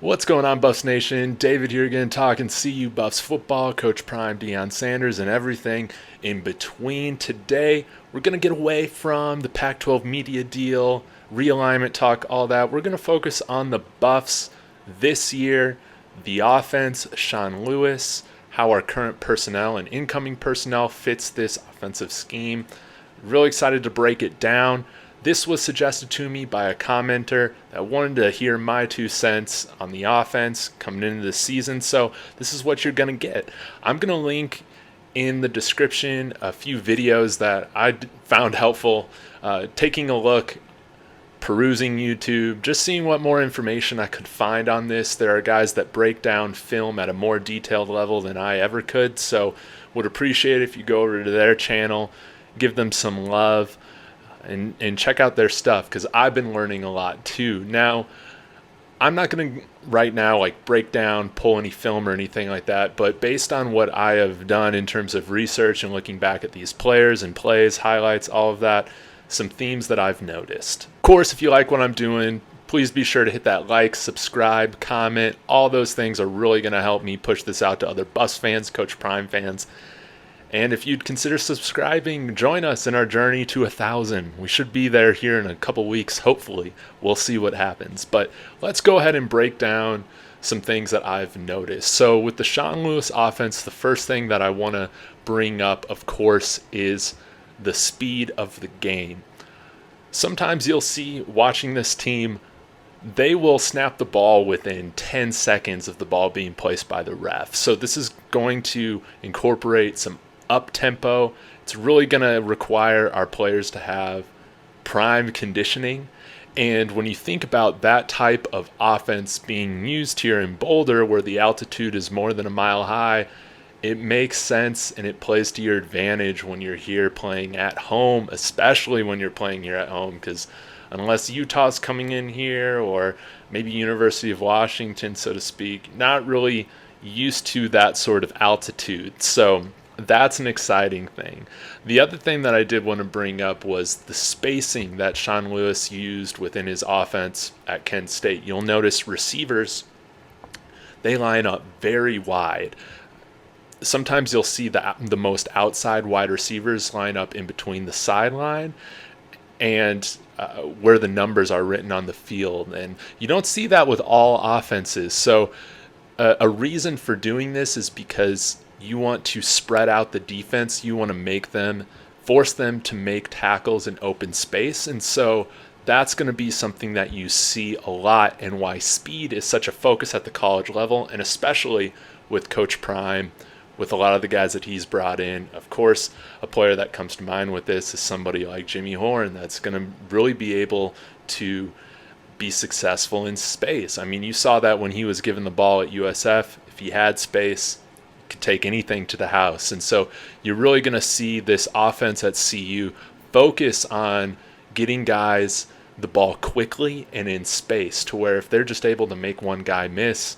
What's going on, Buffs Nation? David here again, talking CU Buffs football, Coach Prime Deion Sanders, and everything in between. Today, we're going to get away from the Pac-12 media deal, realignment talk, all that. We're going to focus on the Buffs this year, the offense, Sean Lewis, how our current personnel and incoming personnel fits this offensive scheme. Really excited to break it down. This was suggested to me by a commenter that wanted to hear my 2 cents on the offense coming into the season, so this is what you're going to get. I'm going to link in the description a few videos that I found helpful, taking a look, perusing YouTube, just seeing what more information I could find on this. There are guys that break down film at a more detailed level than I ever could, so would appreciate if you go over to their channel, give them some love, and check out their stuff, because I've been learning a lot too. Now, I'm not going to right now break down, pull any film or anything like that, but based on what I have done in terms of research and looking back at these players and plays, highlights, all of that, some themes that I've noticed. Of course, if you like what I'm doing, please be sure to hit that like, subscribe, comment. All those things are really going to help me push this out to other Buffs fans, Coach Prime fans. And if you'd consider subscribing, join us in our journey to 1,000. We should be there here in a couple weeks, hopefully. We'll see what happens. But let's go ahead and break down some things that I've noticed. So with the Sean Lewis offense, the first thing that I want to bring up, of course, is the speed of the game. Sometimes you'll see, watching this team, they will snap the ball within 10 seconds of the ball being placed by the ref. So this is going to incorporate some up-tempo. It's really going to require our players to have prime conditioning. And when you think about that type of offense being used here in Boulder, where the altitude is more than a mile high, it makes sense and it plays to your advantage when you're here playing at home, especially when you're playing here at home, because unless Utah's coming in here, or maybe University of Washington, so to speak, not really used to that sort of altitude. So that's an exciting thing. The other thing that I did want to bring up was the spacing that Sean Lewis used within his offense at Kent State. You'll notice receivers, they line up very wide. Sometimes you'll see the most outside wide receivers line up in between the sideline and where the numbers are written on the field. And you don't see that with all offenses. So a reason for doing this is because you want to spread out the defense. You want to force them to make tackles in open space. And so that's going to be something that you see a lot, and why speed is such a focus at the college level, and especially with Coach Prime, with a lot of the guys that he's brought in. Of course, a player that comes to mind with this is somebody like Jimmy Horn, that's going to really be able to be successful in space. I mean, you saw that when he was given the ball at USF. If he had space, he could take anything to the house. And so you're really going to see this offense at CU focus on getting guys the ball quickly and in space, to where if they're just able to make one guy miss,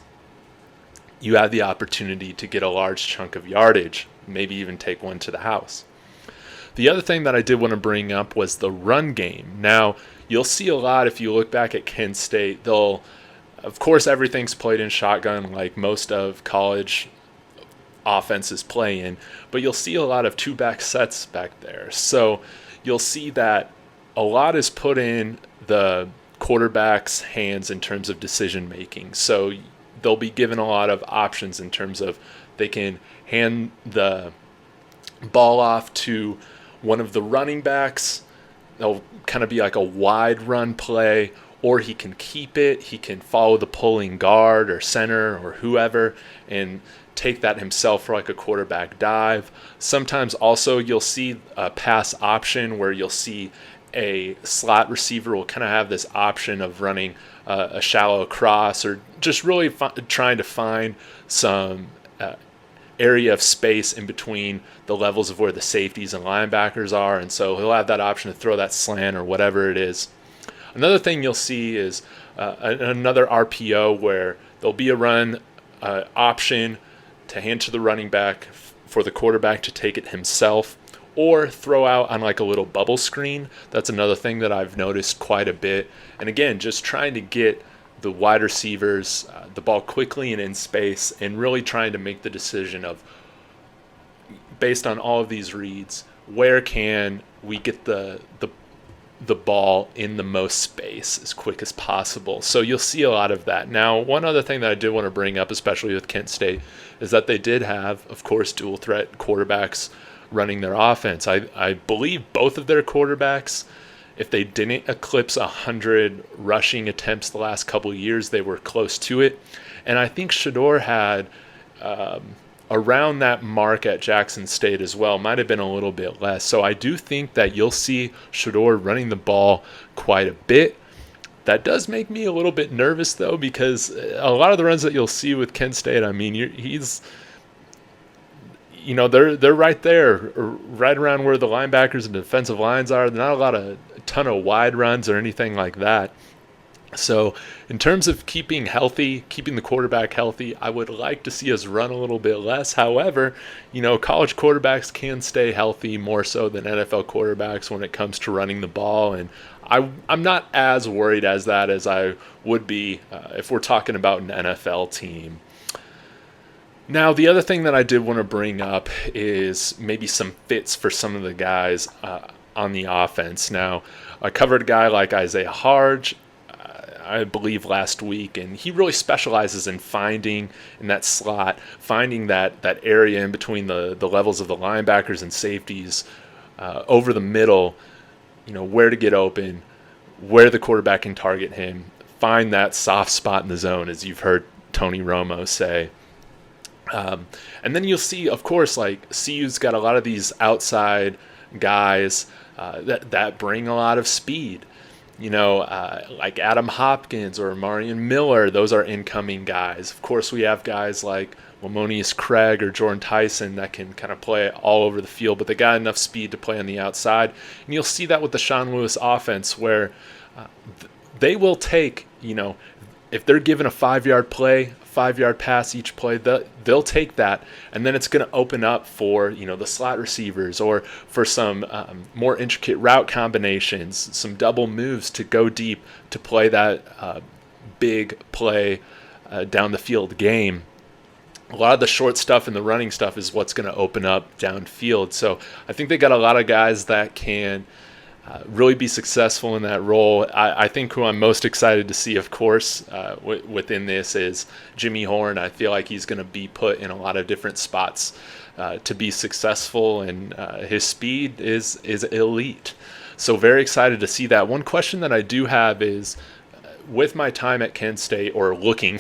you have the opportunity to get a large chunk of yardage, maybe even take one to the house. The other thing that I did want to bring up was the run game. Now, you'll see a lot if you look back at Kent State. Of course, everything's played in shotgun like most of college offenses play in, but you'll see a lot of two-back sets back there. So you'll see that a lot is put in the quarterback's hands in terms of decision making. So they'll be given a lot of options in terms of they can hand the ball off to one of the running backs. They'll kind of be like a wide run play, or he can keep it. He can follow the pulling guard or center or whoever and take that himself for like a quarterback dive. Sometimes also you'll see a pass option where you'll see a slot receiver will kind of have this option of running a shallow cross, or just really trying to find some area of space in between the levels of where the safeties and linebackers are. And so he'll have that option to throw that slant or whatever it is. Another thing you'll see is another RPO where there'll be a run option to hand to the running back for the quarterback to take it himself, or throw out on like a little bubble screen. That's another thing that I've noticed quite a bit. And again, just trying to get the wide receivers the ball quickly and in space, and really trying to make the decision of, based on all of these reads, where can we get the ball in the most space as quick as possible. So you'll see a lot of that. Now, one other thing that I did want to bring up, especially with Kent State, is that they did have, of course, dual threat quarterbacks running their offense. I believe both of their quarterbacks, if they didn't eclipse 100 rushing attempts the last couple of years, they were close to it. And I think Shedeur had around that mark at Jackson State as well. Might have been a little bit less. So I do think that you'll see Shedeur running the ball quite a bit. That does make me a little bit nervous, though, because a lot of the runs that you'll see with Kent State, I mean, they're right there, right around where the linebackers and defensive lines are. Not a ton of wide runs or anything like that. So in terms of keeping the quarterback healthy, I would like to see us run a little bit less. However, college quarterbacks can stay healthy more so than NFL quarterbacks when it comes to running the ball. And I'm not as worried as I would be if we're talking about an NFL team. Now, the other thing that I did want to bring up is maybe some fits for some of the guys on the offense. Now, I covered a guy like Isaiah Harge, I believe, last week, and he really specializes in finding in that slot, finding that area in between the levels of the linebackers and safeties, over the middle, where to get open, where the quarterback can target him, find that soft spot in the zone, as you've heard Tony Romo say. And then you'll see, of course, like CU's got a lot of these outside guys that bring a lot of speed. Like Adam Hopkins or Marion Miller, those are incoming guys. Of course, we have guys like Lamonius Craig or Jordan Tyson that can kind of play all over the field, but they got enough speed to play on the outside. And you'll see that with the Sean Lewis offense, where they will take, if they're given a 5-yard play, 5-yard pass each play, they'll take that, and then it's going to open up for the slot receivers or for some more intricate route combinations, some double moves to go deep to play that big play down the field game. A lot of the short stuff and the running stuff is what's going to open up downfield. So I think they got a lot of guys that can really be successful in that role. I think who I'm most excited to see, of course, within this is Jimmy Horn. I feel like he's going to be put in a lot of different spots to be successful, and his speed is elite. So very excited to see that. One question that I do have is, with my time at Kent State, or looking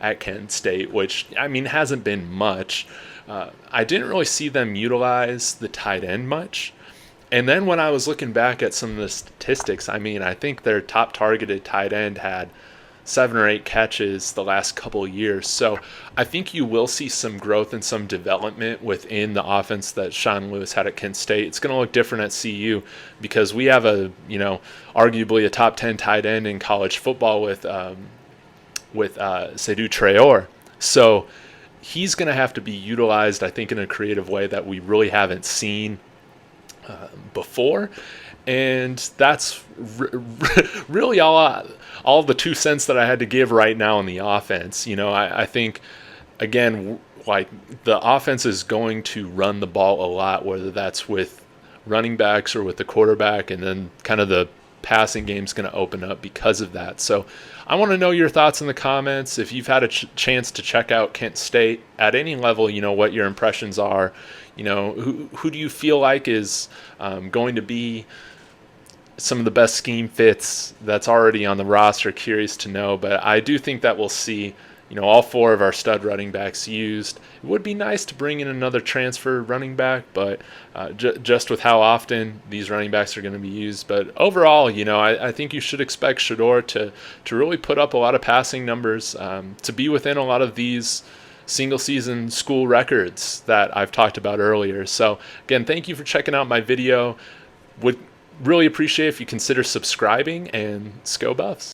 at Kent State, which, I mean, hasn't been much, I didn't really see them utilize the tight end much. And then when I was looking back at some of the statistics, I mean, I think their top targeted tight end had 7 or 8 catches the last couple of years. So I think you will see some growth and some development within the offense that Sean Lewis had at Kent State. It's going to look different at CU because we have arguably a top 10 tight end in college football with Shedeur Traore. So he's going to have to be utilized, I think, in a creative way that we really haven't seen before. And that's really all the 2 cents that I had to give right now on the offense. I think, again, like, the offense is going to run the ball a lot, whether that's with running backs or with the quarterback, and then kind of the passing game's going to open up because of that. So I want to know your thoughts in the comments. If you've had a chance to check out Kent State at any level, what your impressions are. Who do you feel like is going to be some of the best scheme fits that's already on the roster? Curious to know. But I do think that we'll see, all 4 of our stud running backs used. It would be nice to bring in another transfer running back, but just with how often these running backs are going to be used. But overall, I think you should expect Shedeur to really put up a lot of passing numbers, to be within a lot of these single season school records that I've talked about earlier. So again, thank you for checking out my video. Would really appreciate if you consider subscribing, and SKO BUFFS.